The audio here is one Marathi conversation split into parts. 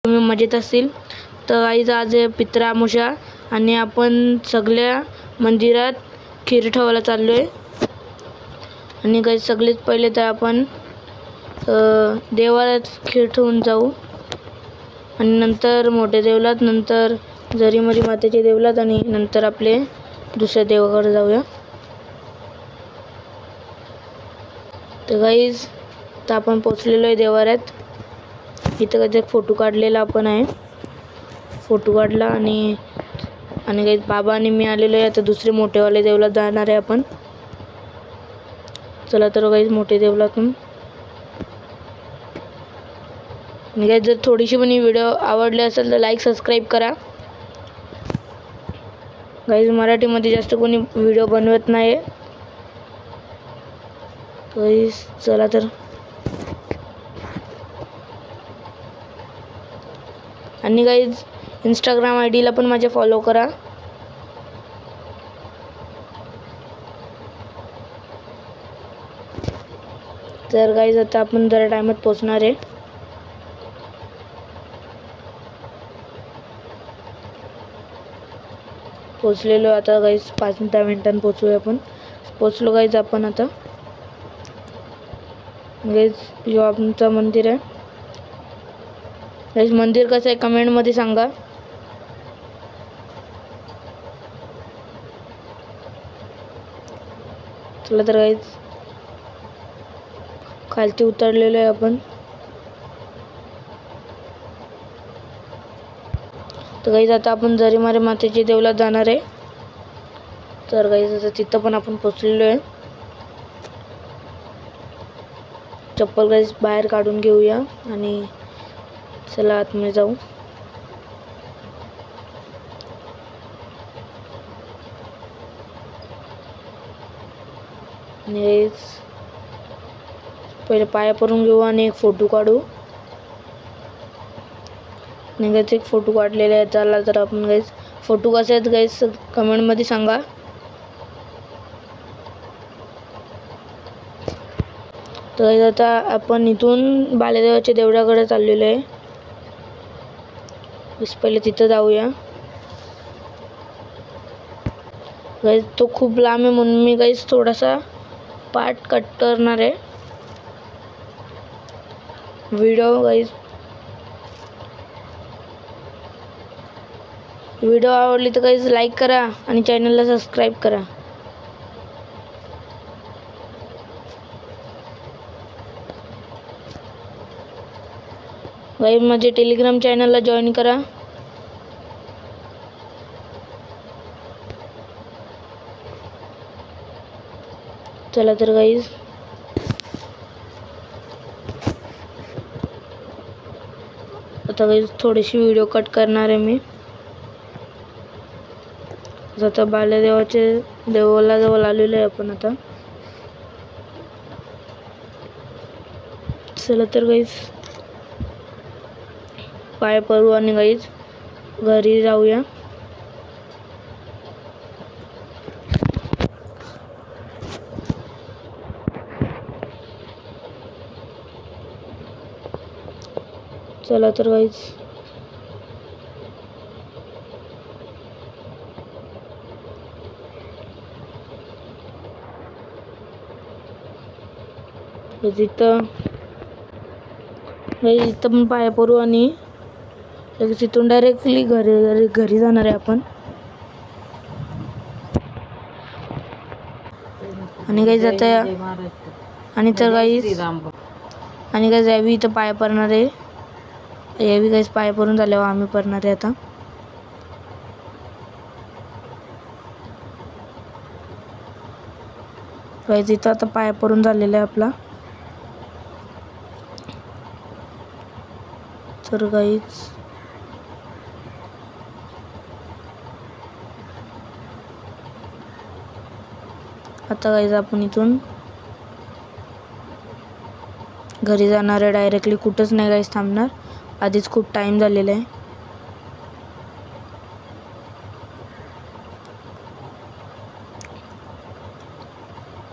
तुम्ही मजेत असतील तर गाईज आज पित्रा अमावस्या आणि आपण सगळ्या मंदिरात खीर ठेवायला चाललो आहे। आणि गाईज सगळ्यात पहिले तर आपण देवालात खीर ठेवून जाऊ आणि नंतर मोठे देवलात, नंतर जरीमरी मातेचे देवलात आणि नंतर आपले दुसऱ्या देवाकडे जाऊया। तर गाईज तर आपण पोचलेलो आहे देवाऱ्यात। इथं एक फोटो काढलेला आपण आहे, फोटो काढला आणि काही बाबा आणि मी आलेलो आहे। आता दुसरे मोठेवाले देवलात जाणार आहे आपण। चला तर गाईज मोठे देवलातून। आणि गाईज जर थोडीशी पण व्हिडिओ आवडली असेल तर लाईक सबस्क्राईब करा। गाईज मराठीमध्ये जास्त कोणी व्हिडिओ बनवत नाही गाईज। चला तर आणि गाईज इंस्टाग्राम आयडीला पण माझे फॉलो करा। तर गाईज आता आपण जरा टाइमात पोहोचणार आहे। पोहोचलेलो आता गाईज 5-10 मिनिटांनी पोहोचूया आपण। पोहोचलो गाईज आपण आता। गाईज हे आमचं मंदिर आहे। गाईज मंदिर कसं आहे कमेंट मध्ये सांगा। चला तर गाईज खालती उतरलेलो आहे आपण। तर गाईज आता आपण जरीमरी मातेच्या देवलात जाणार आहे। तर गाईज आता तिथं पण आपण पोहोचलेलो आहे। चप्पल गाईज बाहेर काढून घेऊया आणि चला आतमध्ये जाऊ। आणि पहिले पाया पडून घेऊ आणि एक फोटो काढू। आणि गाईज एक फोटो काढलेला आहे। चला तर आपण गाईज फोटो कसे आहेत गाईज कमेंट मध्ये सांगा। तर गाईज आता आपण इथून बालेदेवाच्या देवळाकडे चाललेलो आहे। पहिले तिथं जाऊया। गाईज तो खूप लांब आहे म्हणून मी गाईज थोडासा पार्ट कट करणार आहे व्हिडिओ। गाईज व्हिडिओ आवडली तर गाईज लाईक करा आणि चॅनलला सबस्क्राईब करा। गाईज माझे टेलिग्राम चॅनलला जॉईन करा। चला तर गाईज आता गाईज थोडीशी व्हिडिओ कट करणार आहे मी। आता बालेदेवाचे देवाला जवळ आलेलो आहे आपण आता। चला तर गाईज पाय पडू आणि गाईज घरी जाऊया। चला तर गाईज इथं पण पाया पडू आणि लगेच इथून डायरेक्टली घरी जाणार आहे आपण। आणि गाईज आता आणि तर गाईज यावी इथं पाया पडणार आहे। यावी गाईज पाया पडून झाल्यावर आम्ही पडणार आहे आता। गाईज इथं आता पाया पडून झालेला आहे आपला। तर गाईज आता गाईज आपण इथून घरी जाणार आहे डायरेक्टली। कुठंच नाही गाईज थांबणार, आधीच खूप टाइम झालेला आहे।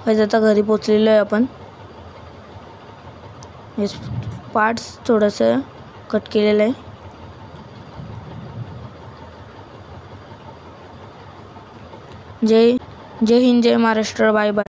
गाईज आता घरी पोचलेलो आहे आपण। पार्ट्स थोडंसं कट केलेलं आहे। जय हिंद, जय महाराष्ट्र. Bye bye.